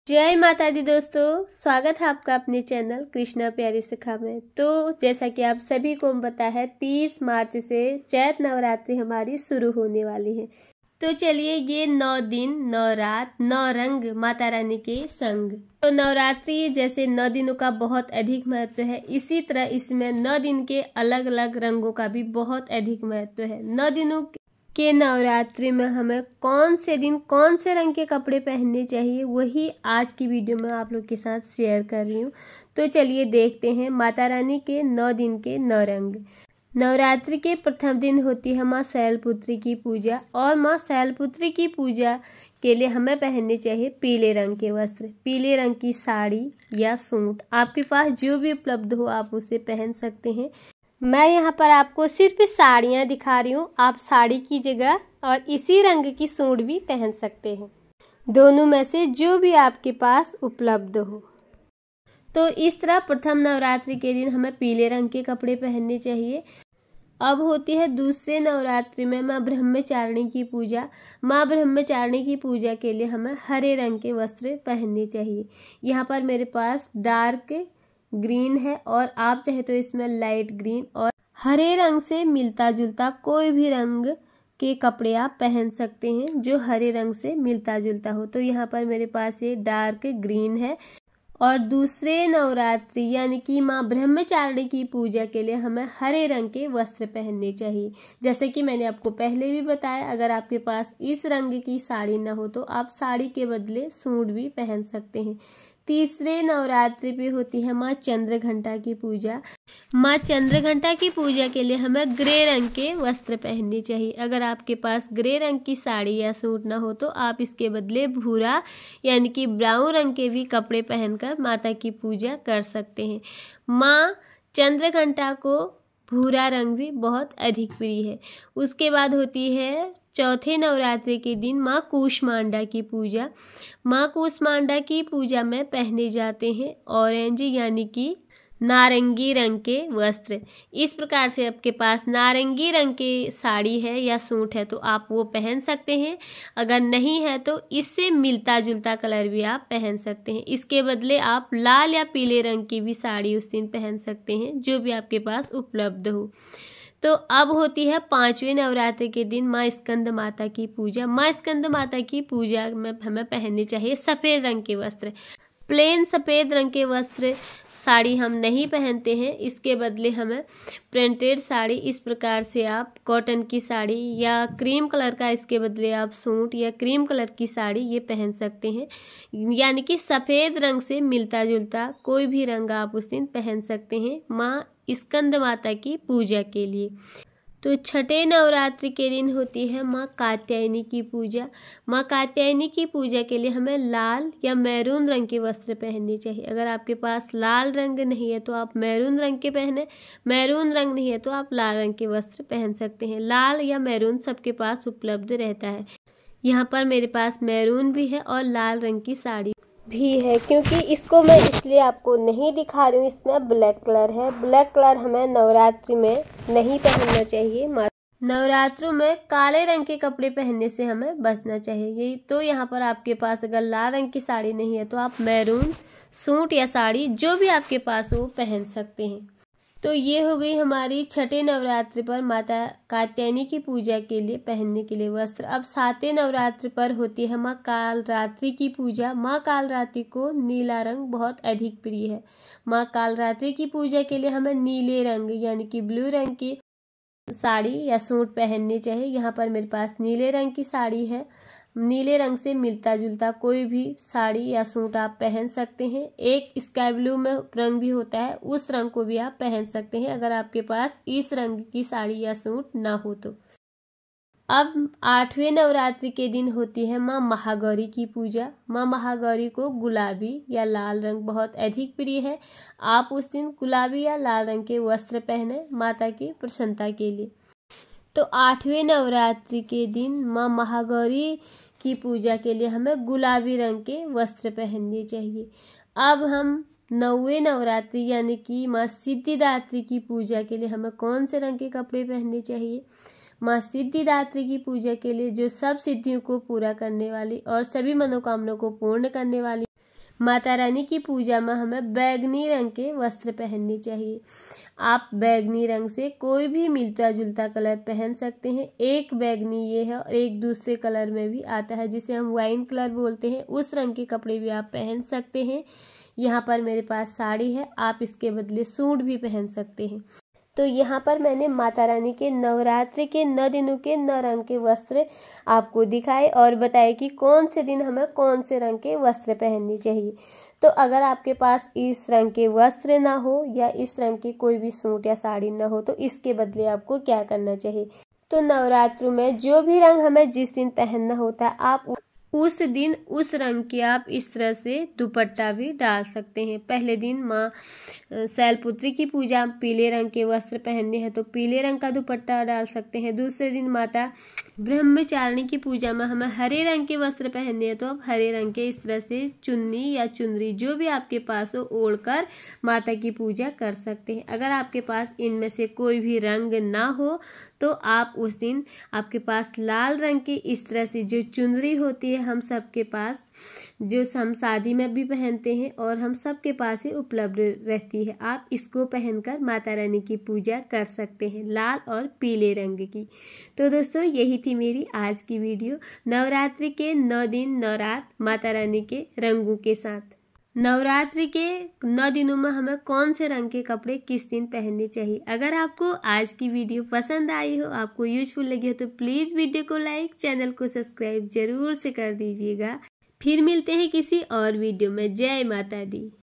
जय माता दी दोस्तों, स्वागत है आपका अपने चैनल कृष्णा प्यारी सखा में। तो जैसा कि आप सभी को पता है 30 मार्च से चैत नवरात्रि हमारी शुरू होने वाली है। तो चलिए ये 9 दिन 9 रात 9 रंग माता रानी के संग। तो नवरात्रि जैसे 9 दिनों का बहुत अधिक महत्व है, इसी तरह इसमें 9 दिन के अलग अलग रंगों का भी बहुत अधिक महत्व है। 9 दिनों के नवरात्रि में हमें कौन से दिन कौन से रंग के कपड़े पहनने चाहिए, वही आज की वीडियो में आप लोग के साथ शेयर कर रही हूँ। तो चलिए देखते हैं माता रानी के 9 दिन के 9 रंग। नवरात्रि के प्रथम दिन होती है माँ शैलपुत्री की पूजा, और माँ शैलपुत्री की पूजा के लिए हमें पहनने चाहिए पीले रंग के वस्त्र, पीले रंग की साड़ी या सूट। आपके पास जो भी उपलब्ध हो आप उसे पहन सकते हैं। मैं यहाँ पर आपको सिर्फ साड़ियाँ दिखा रही हूँ, आप साड़ी की जगह और इसी रंग की सूट भी पहन सकते हैं, दोनों में से जो भी आपके पास उपलब्ध हो। तो इस तरह प्रथम नवरात्रि के दिन हमें पीले रंग के कपड़े पहनने चाहिए। अब होती है दूसरे नवरात्रि में माँ ब्रह्मचारिणी की पूजा। माँ ब्रह्मचारिणी की पूजा के लिए हमें हरे रंग के वस्त्र पहनने चाहिए। यहाँ पर मेरे पास डार्क ग्रीन है, और आप चाहे तो इसमें लाइट ग्रीन और हरे रंग से मिलता जुलता कोई भी रंग के कपड़े आप पहन सकते हैं जो हरे रंग से मिलता जुलता हो। तो यहाँ पर मेरे पास ये डार्क ग्रीन है। और दूसरे नवरात्रि यानी कि माँ ब्रह्मचारिणी की पूजा के लिए हमें हरे रंग के वस्त्र पहनने चाहिए। जैसे कि मैंने आपको पहले भी बताया, अगर आपके पास इस रंग की साड़ी ना हो तो आप साड़ी के बदले सूट भी पहन सकते हैं। तीसरे नवरात्रि पे होती है माँ चंद्रघंटा की पूजा। माँ चंद्रघंटा की पूजा के लिए हमें ग्रे रंग के वस्त्र पहनने चाहिए। अगर आपके पास ग्रे रंग की साड़ी या सूट ना हो तो आप इसके बदले भूरा यानी कि ब्राउन रंग के भी कपड़े पहनकर माता की पूजा कर सकते हैं। माँ चंद्रघंटा को भूरा रंग भी बहुत अधिक प्रिय है। उसके बाद होती है चौथे नवरात्रि के दिन माँ कूष्मांडा की पूजा। माँ कूष्मांडा की पूजा में पहने जाते हैं ऑरेंज यानी कि नारंगी रंग के वस्त्र। इस प्रकार से आपके पास नारंगी रंग की साड़ी है या सूट है तो आप वो पहन सकते हैं। अगर नहीं है तो इससे मिलता जुलता कलर भी आप पहन सकते हैं। इसके बदले आप लाल या पीले रंग की भी साड़ी उस दिन पहन सकते हैं, जो भी आपके पास उपलब्ध हो। तो अब होती है पांचवें नवरात्रि के दिन माँ स्कंद माता की पूजा। माँ स्कंद माता की पूजा में हमें पहनने चाहिए सफ़ेद रंग के वस्त्र। प्लेन सफ़ेद रंग के वस्त्र साड़ी हम नहीं पहनते हैं, इसके बदले हमें प्रिंटेड साड़ी, इस प्रकार से आप कॉटन की साड़ी या क्रीम कलर का इसके बदले आप सूट या क्रीम कलर की साड़ी ये पहन सकते हैं। यानी कि सफ़ेद रंग से मिलता जुलता कोई भी रंग आप उस दिन पहन सकते हैं माँ स्कंद माता की पूजा के लिए। तो छठे नवरात्रि के दिन होती है माँ कात्यायनी की पूजा। माँ कात्यायनी की पूजा के लिए हमें लाल या मैरून रंग के वस्त्र पहनने चाहिए। अगर आपके पास लाल रंग नहीं है तो आप मैरून रंग के पहने, मैरून रंग नहीं है तो आप लाल रंग के वस्त्र पहन सकते हैं। लाल या मैरून सबके पास उपलब्ध रहता है। यहाँ पर मेरे पास मैरून भी है और लाल रंग की साड़ी भी है, क्योंकि इसको मैं इसलिए आपको नहीं दिखा रही हूँ, इसमें ब्लैक कलर है। ब्लैक कलर हमें नवरात्रि में नहीं पहनना चाहिए। नवरात्रों में काले रंग के कपड़े पहनने से हमें बचना चाहिए। यही तो यहाँ पर आपके पास अगर लाल रंग की साड़ी नहीं है तो आप मैरून सूट या साड़ी जो भी आपके पास हो पहन सकते हैं। तो ये हो गई हमारी छठे नवरात्रि पर माता कात्यायनी की पूजा के लिए पहनने के लिए वस्त्र। अब सातवें नवरात्रि पर होती है माँ कालरात्रि की पूजा। माँ कालरात्रि को नीला रंग बहुत अधिक प्रिय है। माँ कालरात्रि की पूजा के लिए हमें नीले रंग यानी कि ब्लू रंग की साड़ी या सूट पहनने चाहिए। यहाँ पर मेरे पास नीले रंग की साड़ी है। नीले रंग से मिलता जुलता कोई भी साड़ी या सूट आप पहन सकते हैं। एक स्काई ब्लू में रंग भी होता है, उस रंग को भी आप पहन सकते हैं अगर आपके पास इस रंग की साड़ी या सूट ना हो तो। अब आठवें नवरात्रि के दिन होती है माँ महागौरी की पूजा। माँ महागौरी को गुलाबी या लाल रंग बहुत अधिक प्रिय है। आप उस दिन गुलाबी या लाल रंग के वस्त्र पहने माता की प्रसन्नता के लिए। तो आठवें नवरात्रि के दिन माँ महागौरी की पूजा के लिए हमें गुलाबी रंग के वस्त्र पहनने चाहिए। अब हम नौवें नवरात्रि यानी कि माँ सिद्धिदात्री की पूजा के लिए हमें कौन से रंग के कपड़े पहनने चाहिए। माँ सिद्धिदात्री की पूजा के लिए जो सब सिद्धियों को पूरा करने वाली और सभी मनोकामनाओं को पूर्ण करने वाली माता रानी की पूजा में हमें बैगनी रंग के वस्त्र पहनने चाहिए। आप बैगनी रंग से कोई भी मिलता जुलता कलर पहन सकते हैं। एक बैगनी ये है और एक दूसरे कलर में भी आता है जिसे हम वाइन कलर बोलते हैं, उस रंग के कपड़े भी आप पहन सकते हैं। यहाँ पर मेरे पास साड़ी है, आप इसके बदले सूट भी पहन सकते हैं। तो यहाँ पर मैंने माता रानी के नवरात्रि के 9 दिनों के 9 रंग के वस्त्र आपको दिखाए और बताए कि कौन से दिन हमें कौन से रंग के वस्त्र पहनने चाहिए। तो अगर आपके पास इस रंग के वस्त्र ना हो या इस रंग की कोई भी सूट या साड़ी ना हो तो इसके बदले आपको क्या करना चाहिए। तो नवरात्रों में जो भी रंग हमें जिस दिन पहनना होता है, आप उस दिन उस रंग के आप इस तरह से दुपट्टा भी डाल सकते हैं। पहले दिन माँ शैलपुत्री की पूजा पीले रंग के वस्त्र पहनने हैं तो पीले रंग का दुपट्टा डाल सकते हैं। दूसरे दिन माता ब्रह्मचारिणी की पूजा में हमें हरे रंग के वस्त्र पहनने हैं तो आप हरे रंग के इस तरह से चुन्नी या चुनरी जो भी आपके पास हो ओढ़कर माता की पूजा कर सकते हैं। अगर आपके पास इनमें से कोई भी रंग ना हो तो आप उस दिन आपके पास लाल रंग की इस तरह से जो चुनरी होती है हम सबके पास, जो हम शादी में भी पहनते हैं और हम सबके पास ही उपलब्ध रहती है, आप इसको पहनकर माता रानी की पूजा कर सकते हैं, लाल और पीले रंग की। तो दोस्तों यही थी मेरी आज की वीडियो, नवरात्रि के 9 दिन 9 रात माता रानी के रंगों के साथ। नवरात्रि के 9 दिनों में हमें कौन से रंग के कपड़े किस दिन पहनने चाहिए। अगर आपको आज की वीडियो पसंद आई हो, आपको यूजफुल लगी हो तो प्लीज़ वीडियो को लाइक, चैनल को सब्सक्राइब जरूर से कर दीजिएगा। फिर मिलते हैं किसी और वीडियो में। जय माता दी।